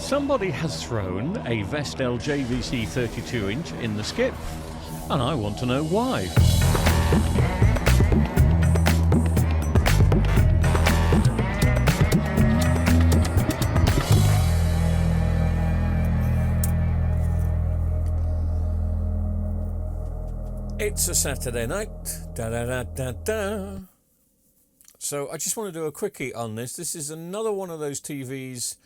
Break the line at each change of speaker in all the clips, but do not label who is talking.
Somebody has thrown a Vestel JVC 32-inch in the skip, and I want to know why. It's a Saturday night, da-da-da-da-da. So I just want to do a quickie on this. This is another one of those TVs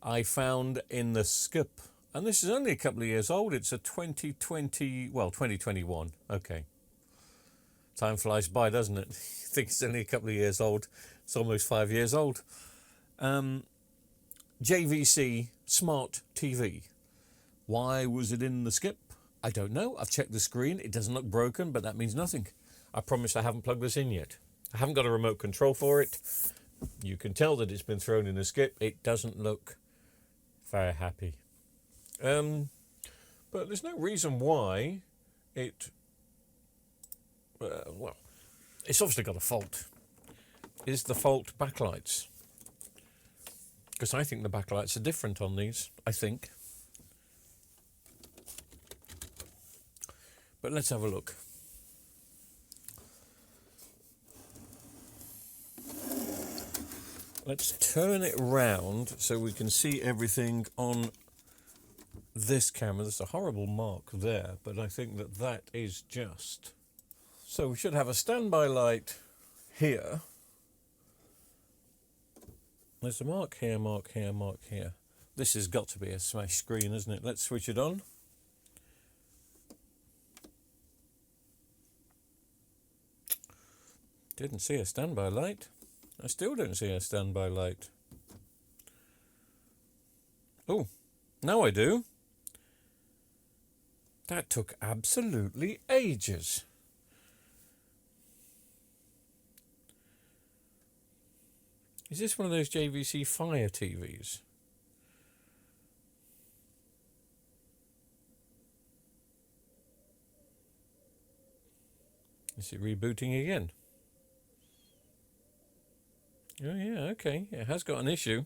I found in the skip. And this is only a couple of years old. It's a 2021. Okay. Time flies by, doesn't it? You think it's only a couple of years old. It's almost 5 years old. JVC Smart TV. Why was it in the skip? I don't know. I've checked the screen. It doesn't look broken, but that means nothing. I promise I haven't plugged this in yet. I haven't got a remote control for it. You can tell that it's been thrown in the skip. It doesn't look very happy. But there's no reason why it... well, it's obviously got a fault. Is the fault backlights? Because I think the backlights are different on these, I think. But let's have a look. Let's turn it round so we can see everything on this camera. There's a horrible mark there, but I think that that is just... So we should have a standby light here. There's a mark here, mark here, mark here. This has got to be a smash screen, isn't it? Let's switch it on. Didn't see a standby light. I still don't see a standby light. Oh, now I do. That took absolutely ages. Is this one of those JVC Fire TVs? Is it rebooting again? Oh yeah, okay, it has got an issue.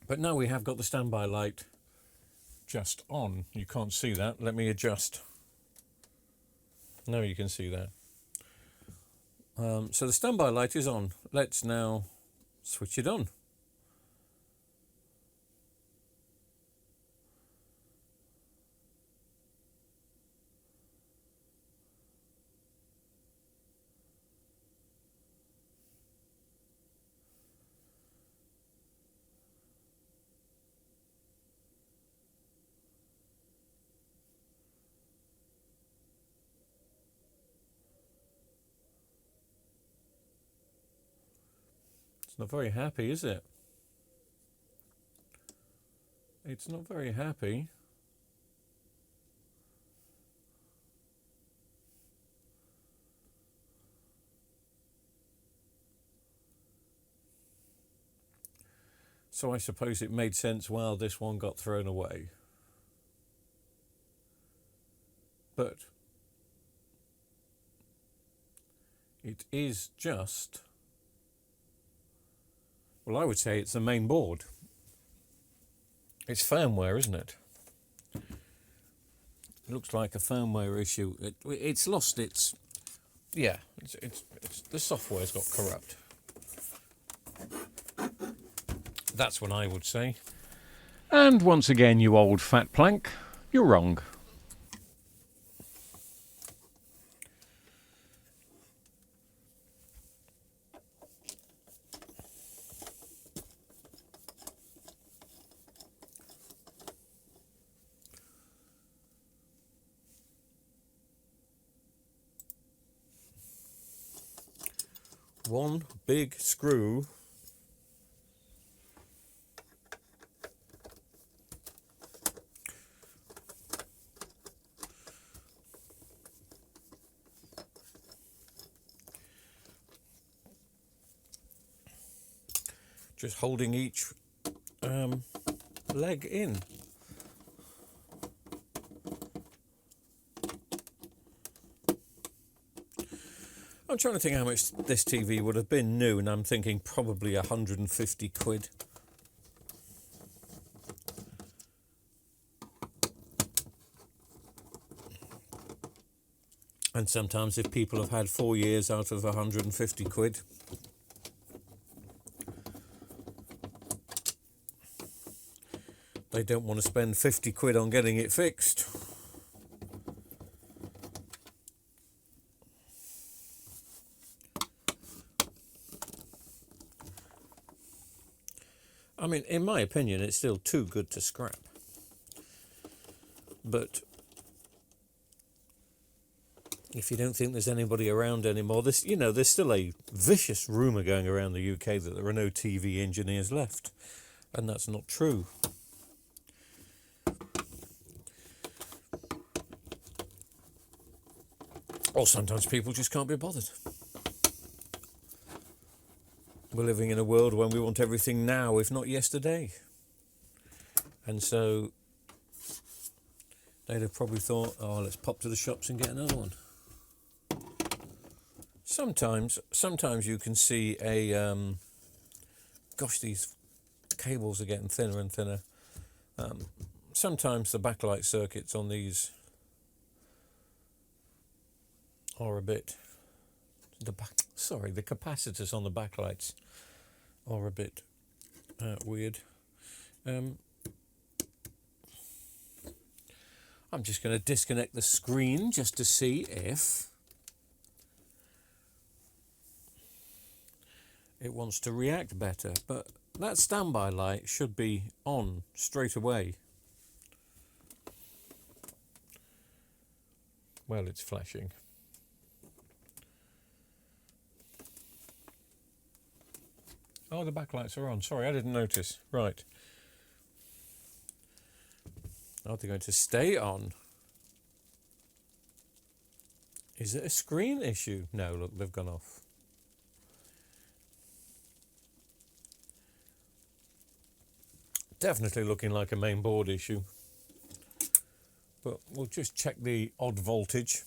But now we have got the standby light just on. You can't see that. Let me adjust. Now you can see that. So the standby light is on. Let's now switch it on. It's not very happy, is it? It's not very happy. So I suppose it made sense while this one got thrown away. But it is just... Well, I would say it's the main board. It's firmware, isn't it? It looks like a firmware issue. It's lost its... Yeah, it's the software's got corrupt. That's what I would say. And once again, you old fat plank, you're wrong. One big screw just holding each leg in. I'm trying to think how much this TV would have been new, and I'm thinking probably 150 quid. And sometimes if people have had 4 years out of 150 quid, they don't want to spend 50 quid on getting it fixed. I mean, in my opinion, it's still too good to scrap. But if you don't think there's anybody around anymore, there's still a vicious rumour going around the UK that there are no TV engineers left, and that's not true. Or sometimes people just can't be bothered. We're living in a world when we want everything now, if not yesterday. And so they'd have probably thought, oh, let's pop to the shops and get another one. Sometimes you can see a, gosh, these cables are getting thinner and thinner. Sometimes the backlight circuits on these are a bit, the capacitors on the backlights are a bit weird. I'm just going to disconnect the screen just to see if it wants to react better, but that standby light should be on straight away. Well, it's flashing. Oh, the backlights are on. Sorry, I didn't notice. Right. Are they going to stay on? Is it a screen issue? No, look, they've gone off. Definitely looking like a main board issue. But we'll just check the odd voltage.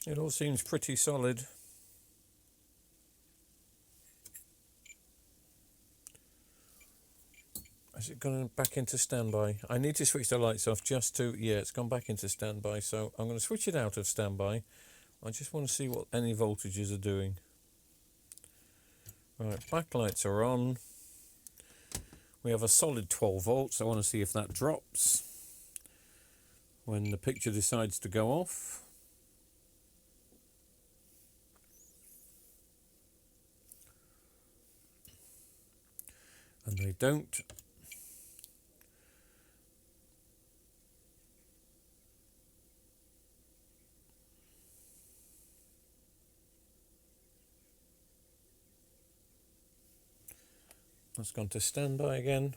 It all seems pretty solid. Has it gone back into standby? I need to switch the lights off just to, yeah, it's gone back into standby, so I'm going to switch it out of standby. I just want to see what any voltages are doing. Right, backlights are on. We have a solid 12 volts. I want to see if that drops when the picture decides to go off. And they don't. That's gone to standby again.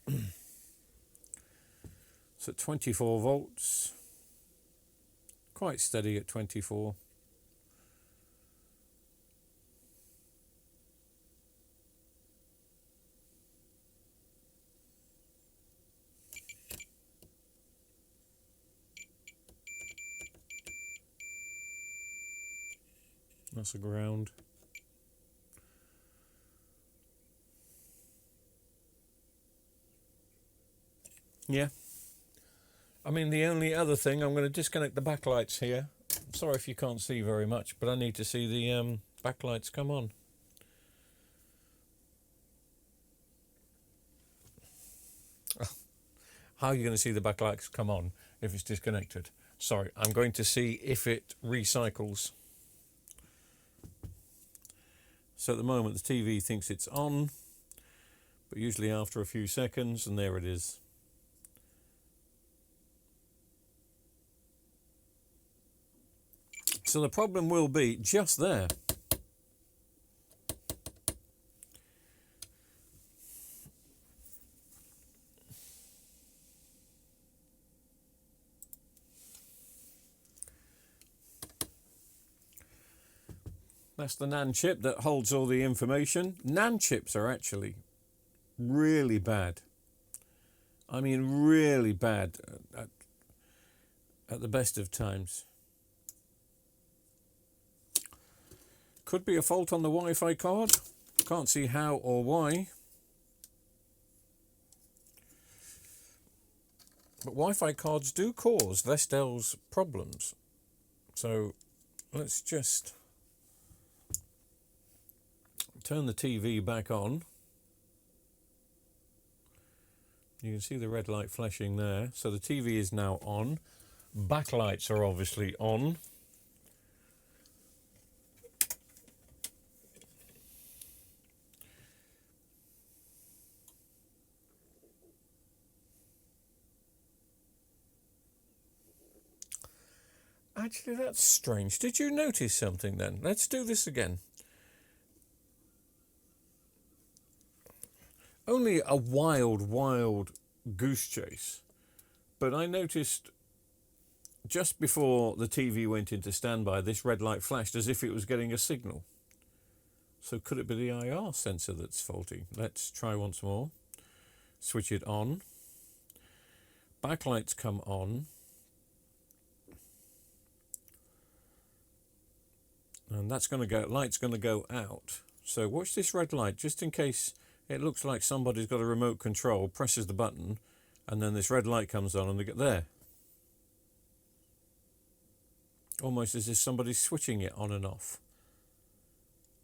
It's at 24 volts. Quite steady at 24. That's a ground. Yeah. I mean, the only other thing, I'm going to disconnect the backlights here. Sorry if you can't see very much, but I need to see the backlights come on. How are you going to see the backlights come on if it's disconnected? Sorry, I'm going to see if it recycles. So at the moment the TV thinks it's on, but usually after a few seconds, and there it is. So the problem will be just there. That's the NAND chip that holds all the information. NAND chips are actually really bad. I mean, really bad at the best of times. Could be a fault on the Wi-Fi card. Can't see how or why. But Wi-Fi cards do cause Vestel's problems. So let's just turn the TV back on. You can see the red light flashing there. So the TV is now on. Backlights are obviously on. Actually, that's strange. Did you notice something then? Let's do this again. Only a wild goose chase. But I noticed just before the TV went into standby, this red light flashed as if it was getting a signal. So could it be the IR sensor that's faulty? Let's try once more. Switch it on. Backlights come on. And that's going to go, light's going to go out. So watch this red light, just in case it looks like somebody's got a remote control, presses the button, and then this red light comes on and they get there. Almost as if somebody's switching it on and off.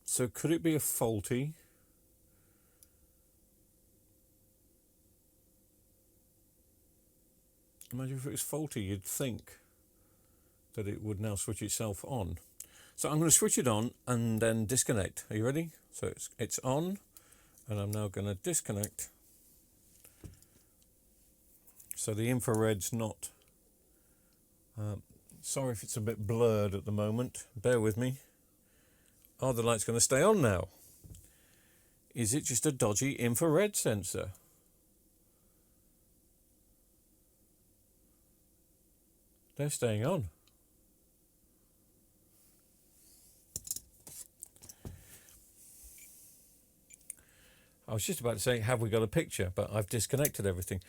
So could it be a faulty? Imagine if it was faulty, you'd think that it would now switch itself on. So I'm going to switch it on and then disconnect. Are you ready? So it's on, and I'm now going to disconnect. So the infrared's not... sorry if it's a bit blurred at the moment. Bear with me. Oh, the light's going to stay on now. Is it just a dodgy infrared sensor? They're staying on. I was just about to say, have we got a picture? But I've disconnected everything.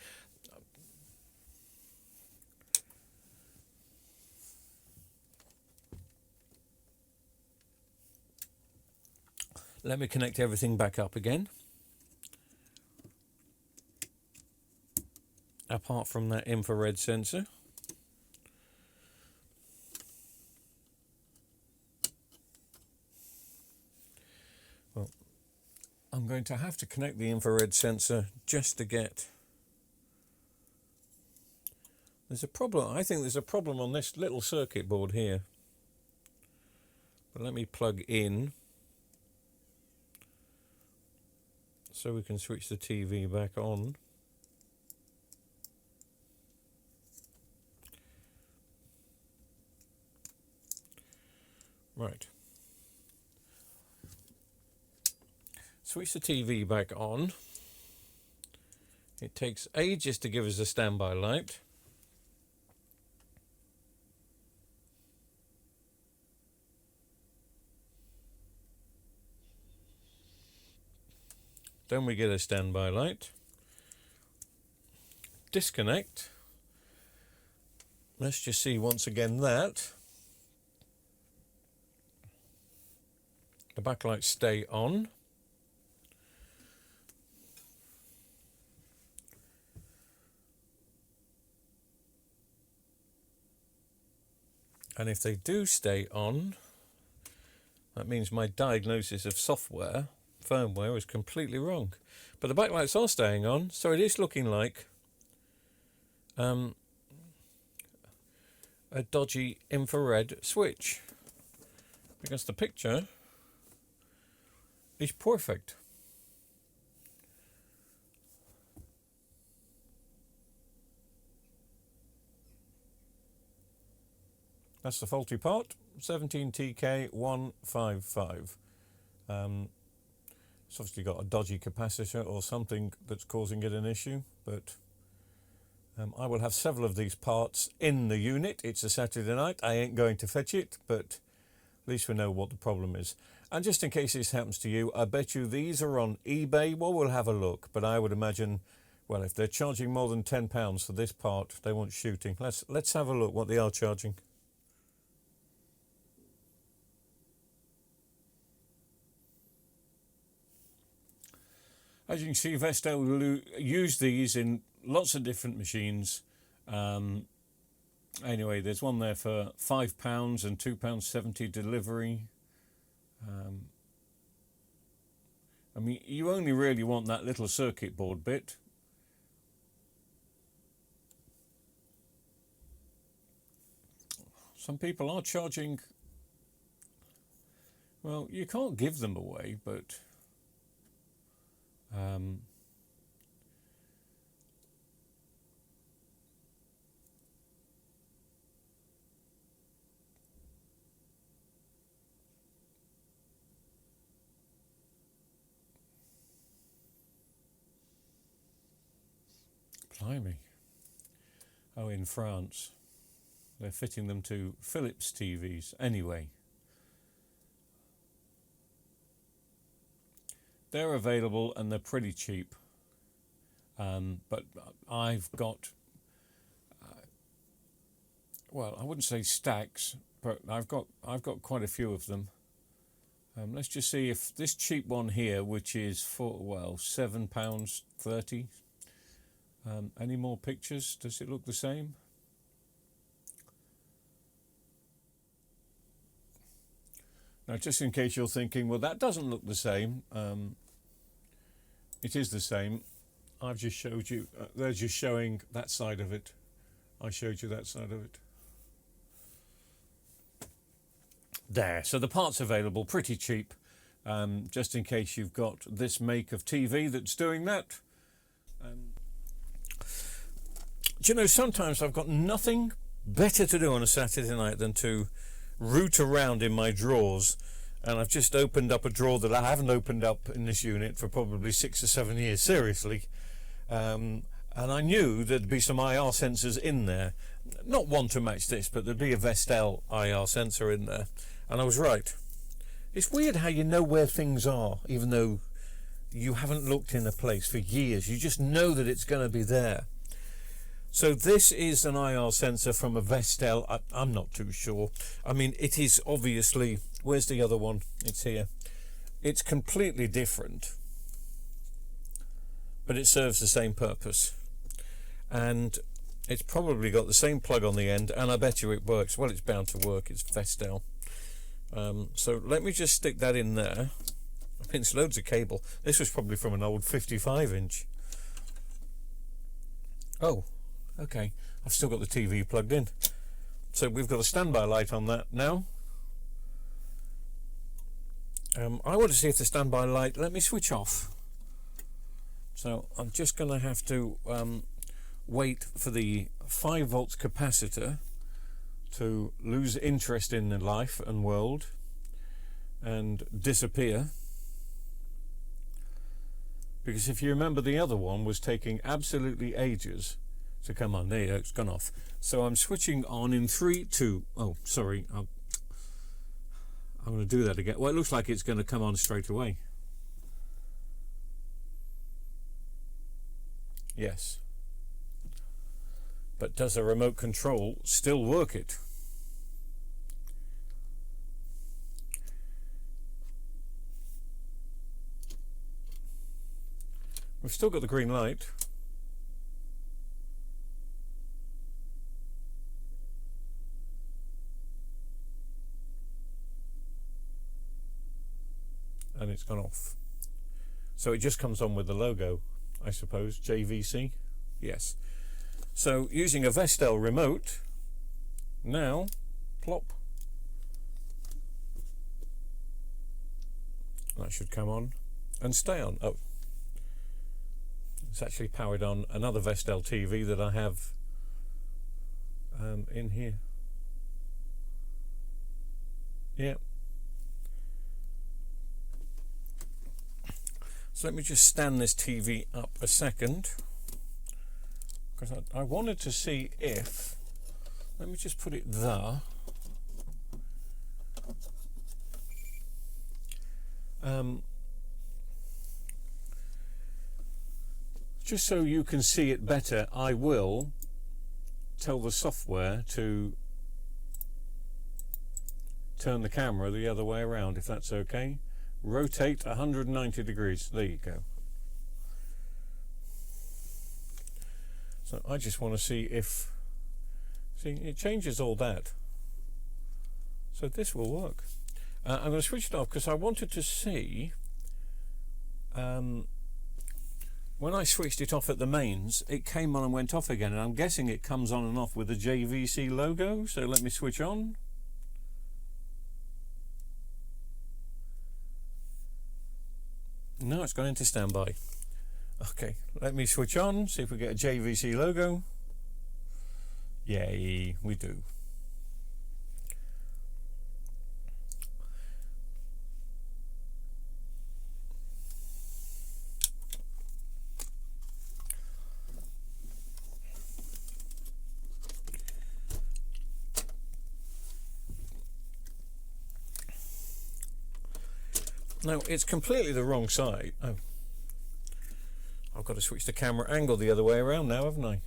Let me connect everything back up again. Apart from that infrared sensor. Well, I'm going to have to connect the infrared sensor just to get... There's a problem. I think there's a problem on this little circuit board here. But let me plug in so we can switch the TV back on. Right. Switch the TV back on. It takes ages to give us a standby light. Then we get a standby light. Disconnect. Let's just see once again that the backlights stay on. And if they do stay on, that means my diagnosis of firmware is completely wrong. But the backlights are staying on, so it is looking like a dodgy infrared switch, because the picture is perfect. That's the faulty part. 17TK155. It's obviously got a dodgy capacitor or something that's causing it an issue, but I will have several of these parts in the unit. It's a Saturday night. I ain't going to fetch it, but at least we know what the problem is. And just in case this happens to you, I bet you these are on eBay. Well, we'll have a look, but I would imagine, well, if they're charging more than £10 for this part, they want shooting. Let's have a look what they are charging. As you can see, Vestel use these in lots of different machines. Anyway, there's one there for £5 and £2.70 delivery. I mean, you only really want that little circuit board bit. Some people are charging, well, you can't give them away, but blimey. Oh, in France. They're fitting them to Philips TVs. Anyway. They're available and they're pretty cheap. But I've got, well, I wouldn't say stacks, but I've got quite a few of them. Let's just see if this cheap one here, which is for, well, £7.30. Any more pictures? Does it look the same? Now, just in case you're thinking, well, that doesn't look the same. It is the same. I've just showed you. They're just showing that side of it. I showed you that side of it. There. So the parts available, pretty cheap. Just in case you've got this make of TV that's doing that. Do you know, sometimes I've got nothing better to do on a Saturday night than to root around in my drawers, and I've just opened up a drawer that I haven't opened up in this unit for probably 6 or 7 years, seriously. And I knew there'd be some IR sensors in there, not one to match this, but there'd be a Vestel IR sensor in there, and I was right. It's weird how you know where things are even though you haven't looked in a place for years. You just know that it's going to be there. So this is an IR sensor from a Vestel. I'm not too sure. I mean, it is obviously, where's the other one? It's here. It's completely different, but it serves the same purpose. And it's probably got the same plug on the end, and I bet you it works. Well, it's bound to work. It's Vestel. So let me just stick that in there. I mean, it's loads of cable. This was probably from an old 55-inch. Oh. Okay, I've still got the TV plugged in. So we've got a standby light on that now. I want to see if the standby light, let me switch off. So I'm just going to have to wait for the 5 volts capacitor to lose interest in the life and world and disappear. Because if you remember, the other one was taking absolutely ages to come on. There you go, it's gone off. So I'm switching on in 3, 2. Oh, sorry. I'm going to do that again. Well, it looks like it's going to come on straight away. Yes. But does the remote control still work it? We've still got the green light. And it's gone off. So it just comes on with the logo, I suppose, JVC. Yes. So using a Vestel remote, now, plop. That should come on and stay on. Oh, it's actually powered on another Vestel TV that I have in here. Yeah. So let me just stand this TV up a second, because I wanted to see if, let me just put it there. Just so you can see it better, I will tell the software to turn the camera the other way around, if that's okay. Rotate 190 degrees. There you go. So I just want to see if, see, it changes all that. So this will work. I'm going to switch it off because I wanted to see, when I switched it off at the mains, it came on and went off again, and I'm guessing it comes on and off with the JVC logo. So let me switch on. No, it's gone into standby. Okay, let me switch on, see if we get a JVC logo. Yay, we do. Now, it's completely the wrong side. Oh, I've got to switch the camera angle the other way around now, haven't I?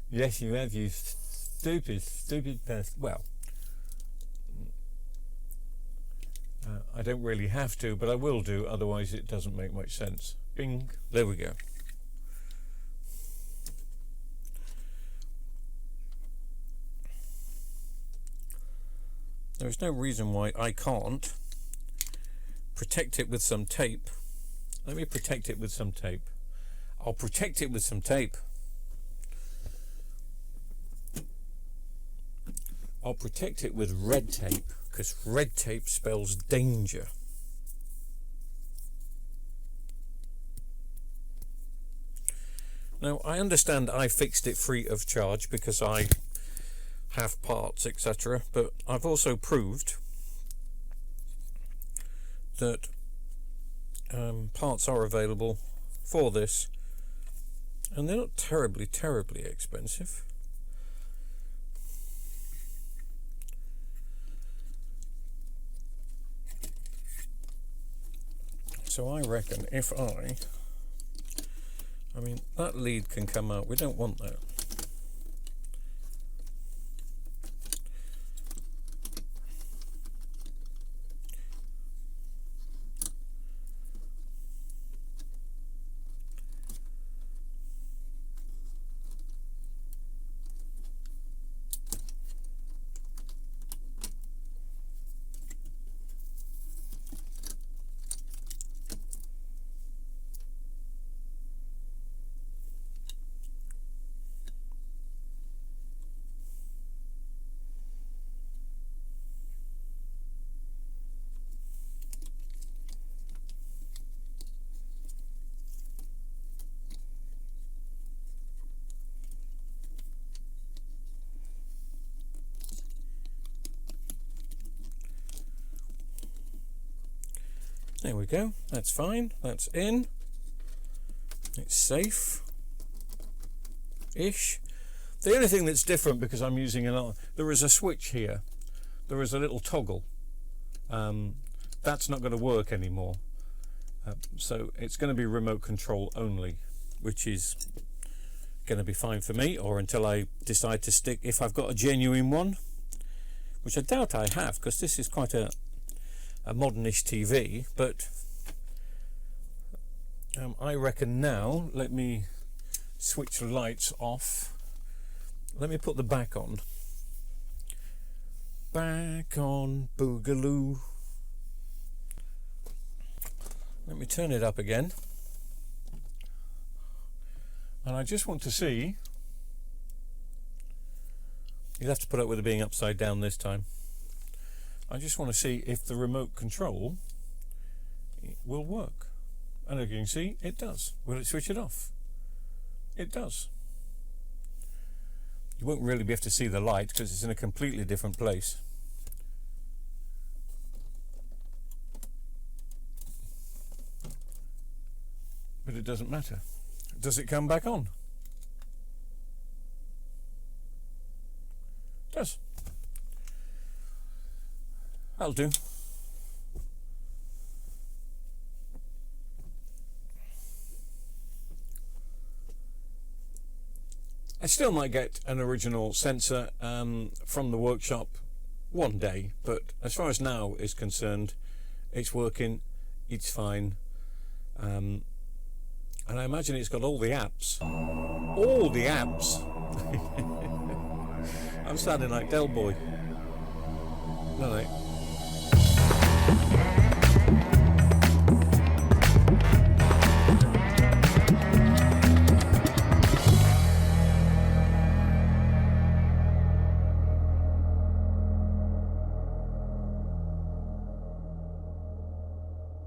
Yes, you have, you stupid best. Well, I don't really have to, but I will do, otherwise it doesn't make much sense. Bing, there we go. There's no reason why I can't protect it with some tape. Let me protect it with some tape. I'll protect it with some tape. I'll protect it with red tape, because red tape spells danger. Now, I understand I fixed it free of charge because I have parts, etc., but I've also proved that parts are available for this, and they're not terribly expensive. So I reckon if I mean, that lead can come out, we don't want that. There we go, that's fine, that's in. It's safe-ish. The only thing that's different, because I'm using there is a switch here. There is a little toggle. That's not going to work anymore. So it's going to be remote control only, which is going to be fine for me, or until I decide to stick, if I've got a genuine one, which I doubt I have, because this is quite a modernish TV, but I reckon now, let me switch the lights off. Let me put the back on. Back on, boogaloo. Let me turn it up again. And I just want to see, you'll have to put up with it being upside down this time. I just want to see if the remote control will work. And as you can see, it does. Will it switch it off? It does. You won't really be able to see the light because it's in a completely different place. but it doesn't matter. Does it come back on? It does. That'll do. I still might get an original sensor from the workshop one day, but as far as now is concerned, it's working, it's fine, and I imagine it's got all the apps. All the apps! I'm sounding like Del Boy. No,